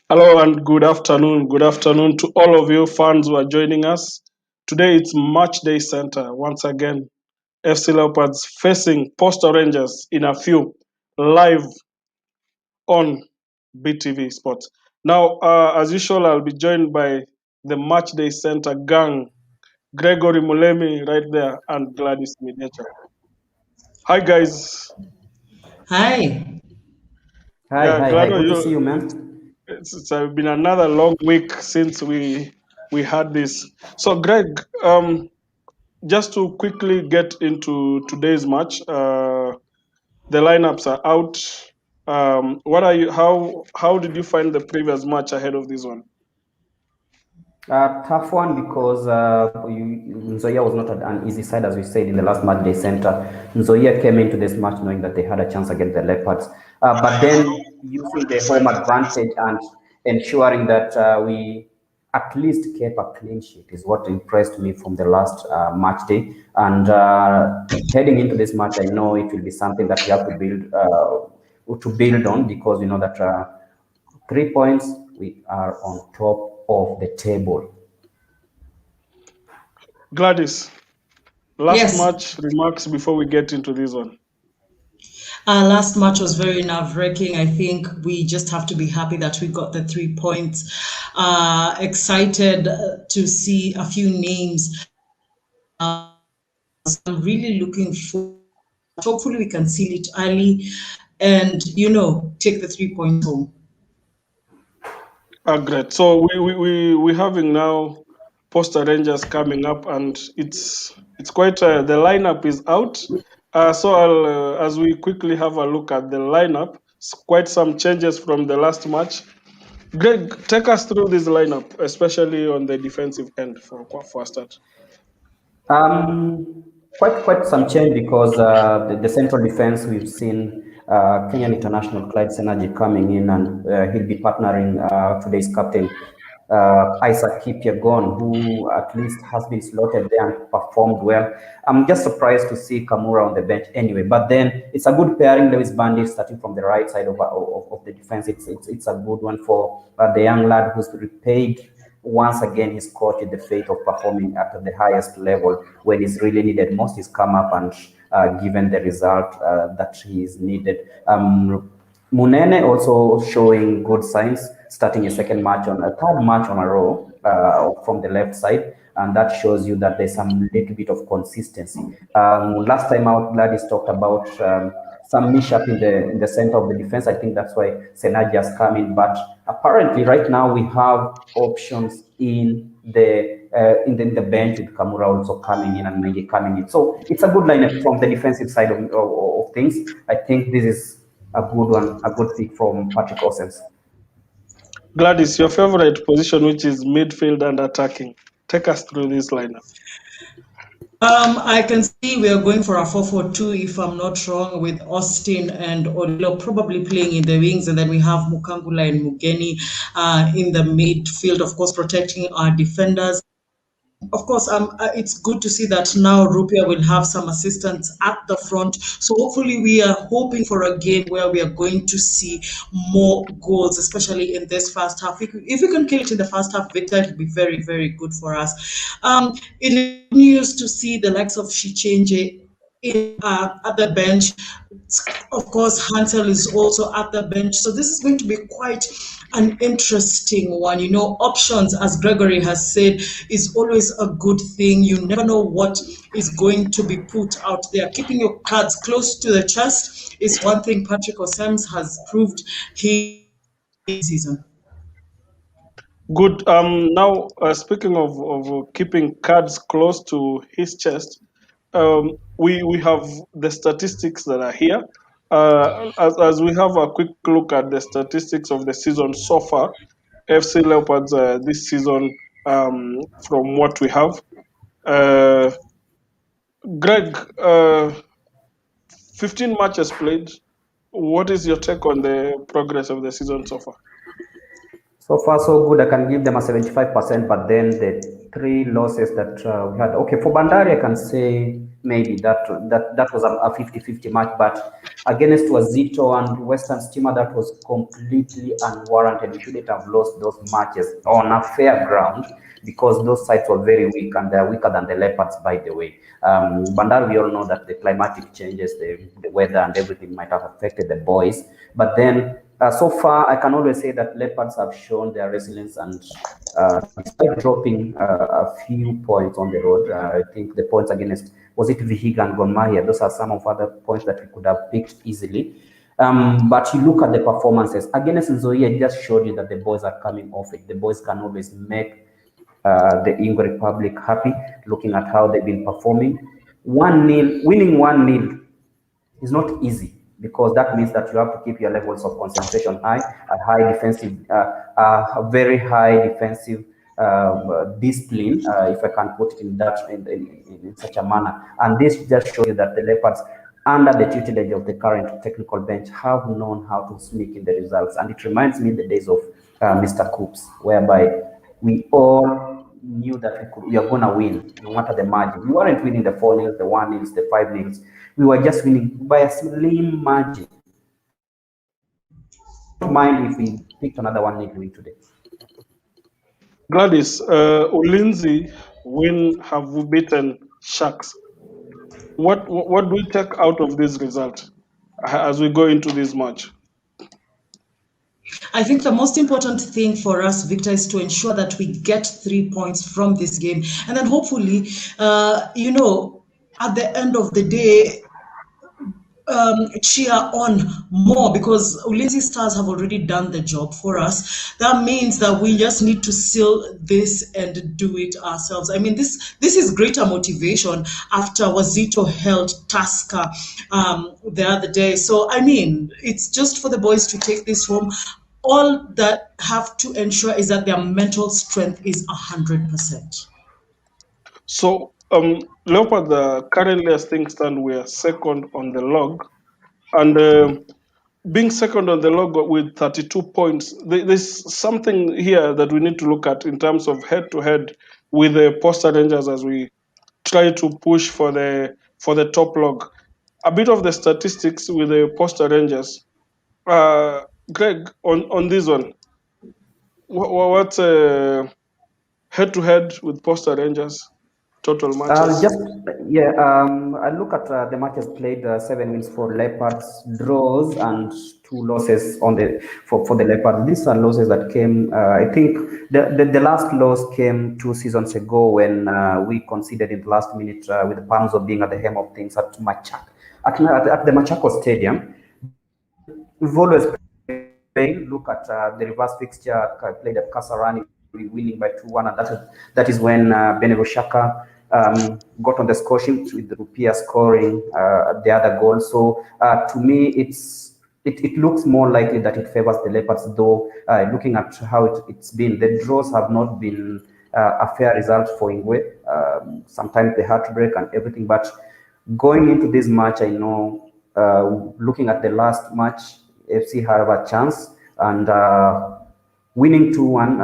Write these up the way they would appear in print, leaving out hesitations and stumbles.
Hello and good afternoon. Good afternoon to all of you fans who are joining us. Today it's Matchday Centre. Once again, FC Leopards facing Posta Rangers in a few live on BTV Sports. Now, as usual, I'll be joined by the Matchday Centre gang, Gregory Mulemi right there and Gladys Midecha. Hi guys. Hi. Hi, Yeah, hi, hi. Glado, Good to see you, man. it's been another long week since we had this. So, Greg, just to quickly get into today's match, the lineups are out. What are you? How did you find the previous match ahead of this one? Tough one because Nzoia was not an easy side, as we said in the last match day center. Nzoia came into this match knowing that they had a chance against the Leopards, but then using the home advantage and ensuring that we at least kept a clean sheet is what impressed me from the last match day. And heading into this match, I know it will be something that we have to build on because we know that 3 points we are on top of the table. Gladys, last Yes, match remarks before we get into this one. our last match was very nerve-wracking. I think we just have to be happy that we got the 3 points. Excited to see a few names. I'm really looking forward. Hopefully, we can seal it early and, take the 3 points home. Great. So we having now Posta Rangers coming up, and it's quite the lineup is out. So as we quickly have a look at the lineup, quite some changes from the last match. Greg, take us through this lineup, especially on the defensive end for a start. Um, quite some change because the central defense we've seen Kenyan international Clyde Senaji coming in and he'll be partnering today's captain Isaac Kipyegon, who at least has been slotted there and performed well. I'm just surprised to see Kamura on the bench anyway, but then it's a good pairing. Lewis Bandit starting from the right side of the defense. It's a good one for the young lad who's repaid once again he's caught in the fate of performing at the highest level when he's really needed most. He's come up and given the result that he's needed. Munene also showing good signs, starting a third match on a row from the left side, and that shows you that there's some little bit of consistency. Last time out, Gladys talked about some mishap in the center of the defense. I think that's why Senaji has come in. But apparently, right now we have options in the bench with Kamura also coming in and Mengi coming in. So it's a good lineup from the defensive side of things. I think this is a good one, a good pick from Patrick Osens. Gladys, your favorite position, which is midfield and attacking. Take us through this lineup. I can see we are going for a 4-4-2, if I'm not wrong, with Austin and Odilo probably playing in the wings, and then we have Mukangula and Mugeni in the midfield, of course, protecting our defenders. Of course, it's good to see that now Rupia will have some assistance at the front. So hopefully we are hoping for a game where we are going to see more goals, especially in this first half. If we can kill it in the first half, Victor, it will be very, very good for us. It is news to see the likes of Shichenje at the bench. Of course, Hansel is also at the bench. So this is going to be quite an interesting one. Options, as Gregory has said, is always a good thing. You never know what is going to be put out there. Keeping your cards close to the chest is one thing Patrick Osems has proved he season. Good. Now, speaking of keeping cards close to his chest, we have the statistics that are here. As we have a quick look at the statistics of the season so far, FC Leopards this season, from what we have. Uh, Greg, 15 matches played. What is your take on the progress of the season so far? So far, so good. I can give them a 75%, but then the three losses that we had. Okay, for Bandari, I can say maybe that was a 50-50 match, but against Wazito and Western Stima, that was completely unwarranted. We shouldn't have lost those matches on a fair ground because those sides were very weak, and they're weaker than the Leopards, by the way. Bandar, we all know that the climatic changes, the weather and everything might have affected the boys, but then so far, I can always say that Leopards have shown their resilience, and despite dropping a few points on the road, I think the points against, was it Vihiga and Gor Mahia? Those are some of other points that we could have picked easily. But you look at the performances against Nzoia, it just showed you that the boys are coming off it. The boys can always make the Ingwe Republic happy, looking at how they've been performing. 1-0, winning 1-0 is not easy, because that means that you have to keep your levels of concentration high, a very high defensive discipline, if I can put it in such a manner. And this just shows you that the Leopards, under the tutelage of the current technical bench, have known how to sneak in the results. And it reminds me of the days of Mr. Coops, whereby we all knew that we are going to win no matter the margin. We weren't winning the 4-0, the 1-0, the 5-0. We were just winning by a slim margin. Don't mind if we picked another 1-0 win today. Gladys, Ulinzi have beaten Sharks. What do we take out of this result as we go into this match? I think the most important thing for us, Victor, is to ensure that we get 3 points from this game. And then hopefully, at the end of the day, cheer on more, because Ulinzi Stars have already done the job for us. That means that we just need to seal this and do it ourselves. I mean, this is greater motivation after Wazito held Tusker the other day. So, I mean, it's just for the boys to take this home. All that have to ensure is that their mental strength is 100%. So, Leopard, currently as things stand, we are second on the log. And being second on the log with 32 points, there's something here that we need to look at in terms of head-to-head with the Posta Rangers as we try to push for the top log. A bit of the statistics with the Posta Rangers. Greg, on this one, what's head-to-head with Posta Rangers? Total matches. I look at the matches played: 7 wins for Leopards, draws, and 2 losses for the Leopards. These are losses that came. I think the last loss came 2 seasons ago when we conceded in the last minute with the Panzo being at the helm of things at the Machako Stadium. We've always played. Look at the reverse fixture played at Kasarani, winning by 2-1, and that is when Benero Shaka got on the score sheet with Rupia scoring the other goal. So to me, it looks more likely that it favors the Leopards, though looking at how it's been, the draws have not been a fair result for Ingwe. Sometimes the heartbreak and everything, but going into this match, I know looking at the last match, FC have a chance, and winning 2-1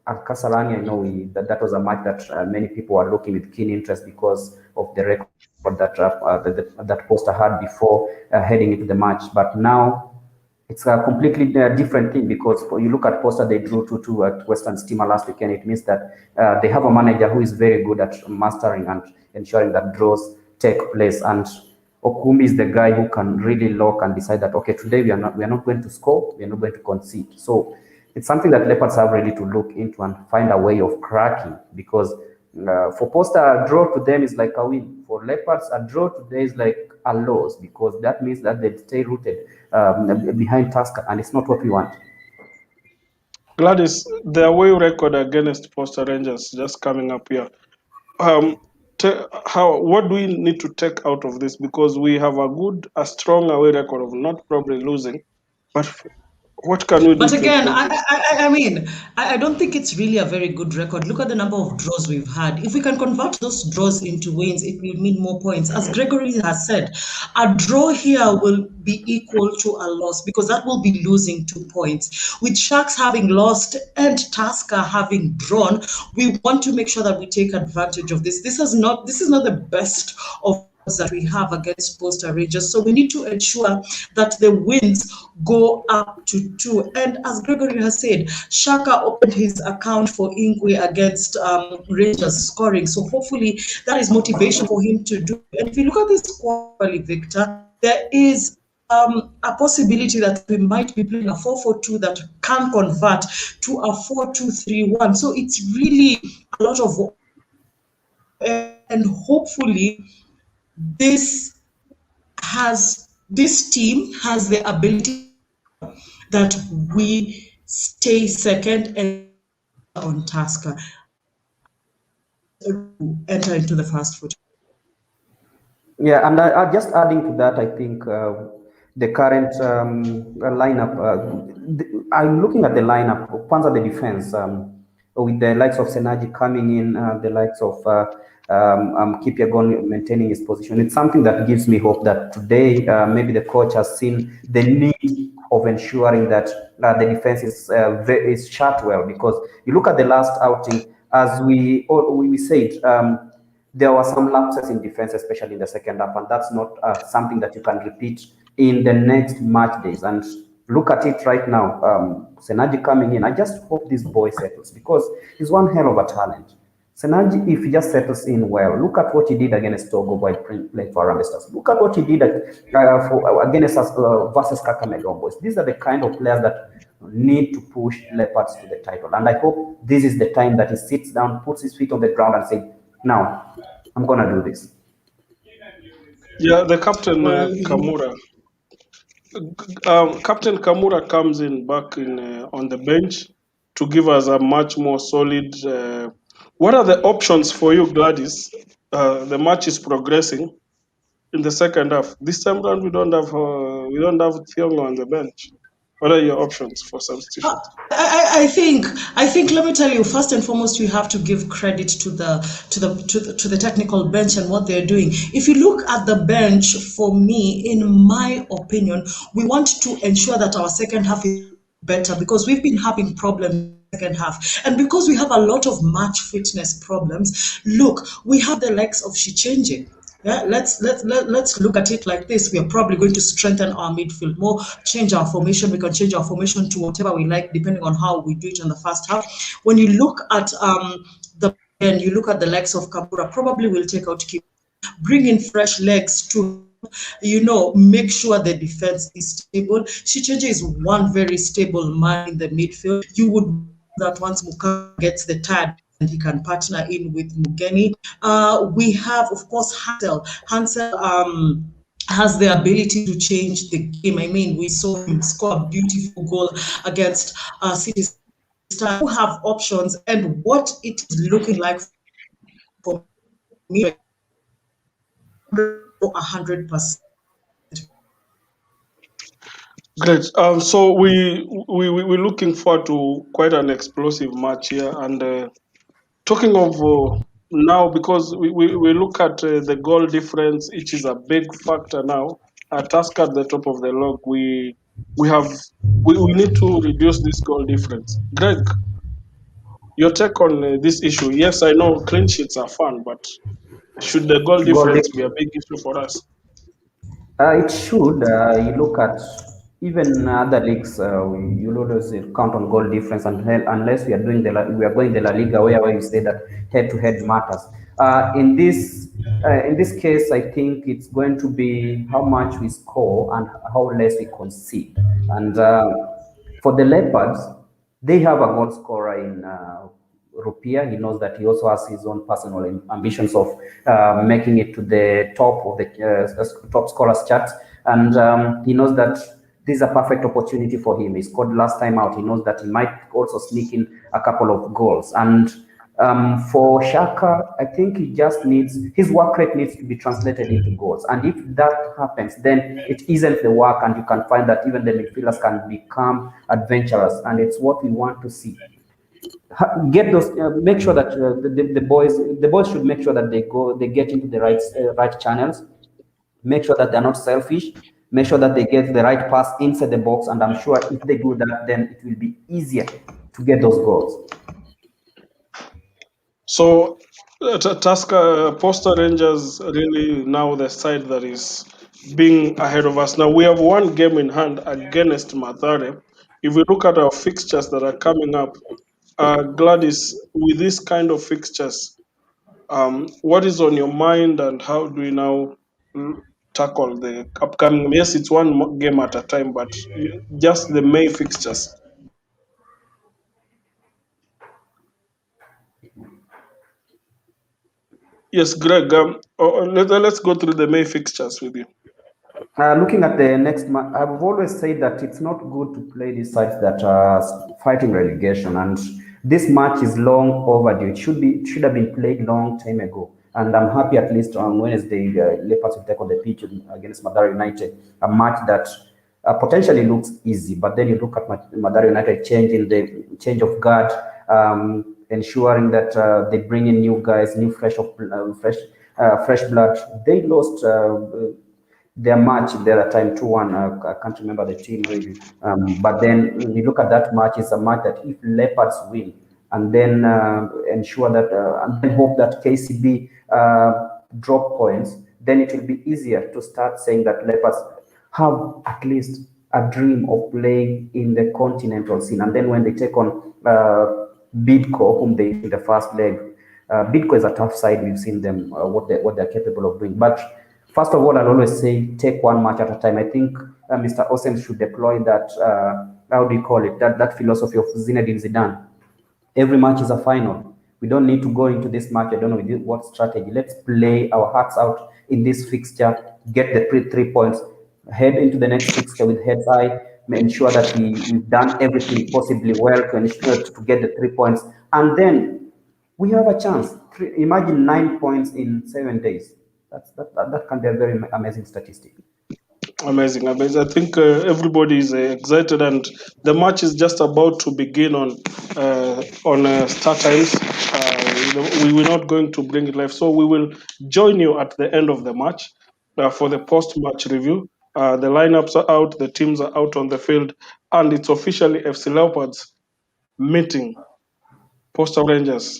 at Kasarani, I know that was a match that many people are looking with keen interest because of the record that Posta had before heading into the match. But now it's a completely different thing, because you look at Posta, they drew 2-2 at Western Stima last weekend. It means that they have a manager who is very good at mastering and ensuring that draws take place. And Okumi is the guy who can really lock and decide that, okay, today we are not going to score, we are not going to concede. So it's something that Leopards have really to look into and find a way of cracking, because for Posta, a draw to them is like a win. For Leopards, a draw today is like a loss, because that means that they stay rooted behind Tusker, and it's not what we want. Gladys, the away record against Posta Rangers just coming up here. What do we need to take out of this? Because we have a strong away record of not probably losing, but What can we do But to again, improve this? I mean, I don't think it's really a very good record. Look at the number of draws we've had. If we can convert those draws into wins, it will mean more points. As Gregory has said, a draw here will be equal to a loss because that will be losing 2 points. With Sharks having lost and Tusker having drawn, we want to make sure that we take advantage of this. This is not the best of that we have against Posta Rangers. So we need to ensure that the wins go up to 2. And as Gregory has said, Shaka opened his account for Ingwe against Rangers scoring. So hopefully that is motivation for him to do. And if you look at this quality, Victor, there is a possibility that we might be playing a 4-4-2 that can convert to a 4-2-3-1. So it's really a lot of, and hopefully this team has the ability that we stay second and on task enter into the first foot. Yeah, and just adding to that, I think the current lineup, I'm looking at the lineup, Kwanza the defense, with the likes of Senaji coming in, the likes of Kipyagon maintaining his position. It's something that gives me hope that today maybe the coach has seen the need of ensuring that the defense is shut well, because you look at the last outing, as we said, there were some lapses in defense, especially in the second half, and that's not something that you can repeat in the next match days. And look at it right now, Senaji coming in. I just hope this boy settles, because he's one hell of a talent. Senaji, if he just settles in well, look at what he did against Togo by playing for Harambee Stars. Look at what he did against us versus Kakamega Boys. These are the kind of players that need to push Leopards to the title. And I hope this is the time that he sits down, puts his feet on the ground and says, now, I'm going to do this. Yeah, the captain, Kamura. Captain Kamura comes in back in on the bench to give us a much more solid. What are the options for you, Gladys? The match is progressing in the second half. This time round, we don't have Thiongo on the bench. What are your options for substitution? I think let me tell you, first and foremost, we have to give credit to the technical bench and what they're doing. If you look at the bench, for me, in my opinion, we want to ensure that our second half is better, because we've been having problems in the second half, and because we have a lot of match fitness problems. Look, we have the likes of Shichenje. Yeah, let's look at it like this. We are probably going to strengthen our midfield more, change our formation. We can change our formation to whatever we like, depending on how we do it in the first half. When you look at you look at the legs of Kabura, probably will take out Kip, bring in fresh legs to, make sure the defense is stable. Shichenje is one very stable man in the midfield. You would that once Muka gets the tag, and he can partner in with Mugeni. We have, of course, Hansel. Hansel has the ability to change the game. I mean, we saw him score a beautiful goal against City Star, who have options, and what it is looking like for me, 100%. Great. So we're looking forward to quite an explosive match here. And talking of now, because we look at the goal difference, which is a big factor now. Tusker at the top of the log, we need to reduce this goal difference. Greg, your take on this issue? Yes, I know clean sheets are fun, but should the goal difference be a big issue for us? It should. You look at even other leagues. You always count on goal difference, and unless we are going the La Liga, where you say that head-to-head matters. In this case, I think it's going to be how much we score and how less we concede. And for the Leopards, they have a goal scorer in Rupia. He knows that he also has his own personal ambitions of making it to the top of the top scorers chart, and he knows that this is a perfect opportunity for him. He scored last time out. He knows that he might also sneak in a couple of goals, and For Shaka, I think he just needs his work rate needs to be translated into goals, and if that happens, then it isn't the work, and you can find that even the midfielders can become adventurous, and it's what we want to see. Get those, make sure that the boys should make sure that they get into the right channels, make sure that they're not selfish, make sure that they get the right pass inside the box, and I'm sure if they do that, then it will be easier to get those goals. So, Tusker, Posta Rangers really now the side that is being ahead of us. Now we have one game in hand against Mathare. If we look at our fixtures that are coming up, Gladys, with this kind of fixtures, what is on your mind and how do we now mm, tackle the upcoming? Yes, it's one game at a time, but just the May fixtures. Yes, Greg. Let's go through the May fixtures with you. Looking at the next match, I've always said that it's not good to play these sides that are fighting relegation, and this match is long overdue. It should have been played long time ago, and I'm happy at least on Wednesday, Leopards will take on the pitch against Madara United, a match that potentially looks easy, but then you look at Madara United change of guard, ensuring that they bring in new guys, new fresh blood. They lost. Their match the other time 2-1. I can't remember the team really. But then when you look at that match, it's a match that if Leopards win and then ensure that and then hope that KCB drop points, then it will be easier to start saying that Leopards have at least a dream of playing in the continental scene. And then when they take on Bidco, whom they in the first leg, Bidco is a tough side. We've seen them what they're capable of doing, but first of all, I'll always say take one match at a time. I think Mr. Osem should deploy that, how do you call it, that philosophy of Zinedine Zidane. Every match is a final. We don't need to go into this match, I don't know what strategy. Let's play our hearts out in this fixture, get the 3 points, head into the next fixture with heads high, ensure that we've done everything possibly well to ensure to get the 3 points. And then we have a chance. Imagine 9 points in 7 days. That can be a very amazing statistic. Amazing, amazing. I think everybody is excited, and the match is just about to begin on start times. We were not going to bring it live, so we will join you at the end of the match for the post-match review. The lineups are out, the teams are out on the field, and it's officially FC Leopards meeting Posta Rangers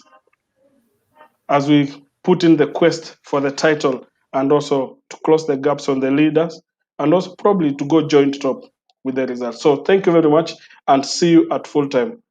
as we put in the quest for the title and also to close the gaps on the leaders and also probably to go joint top with the results. So thank you very much and see you at full time.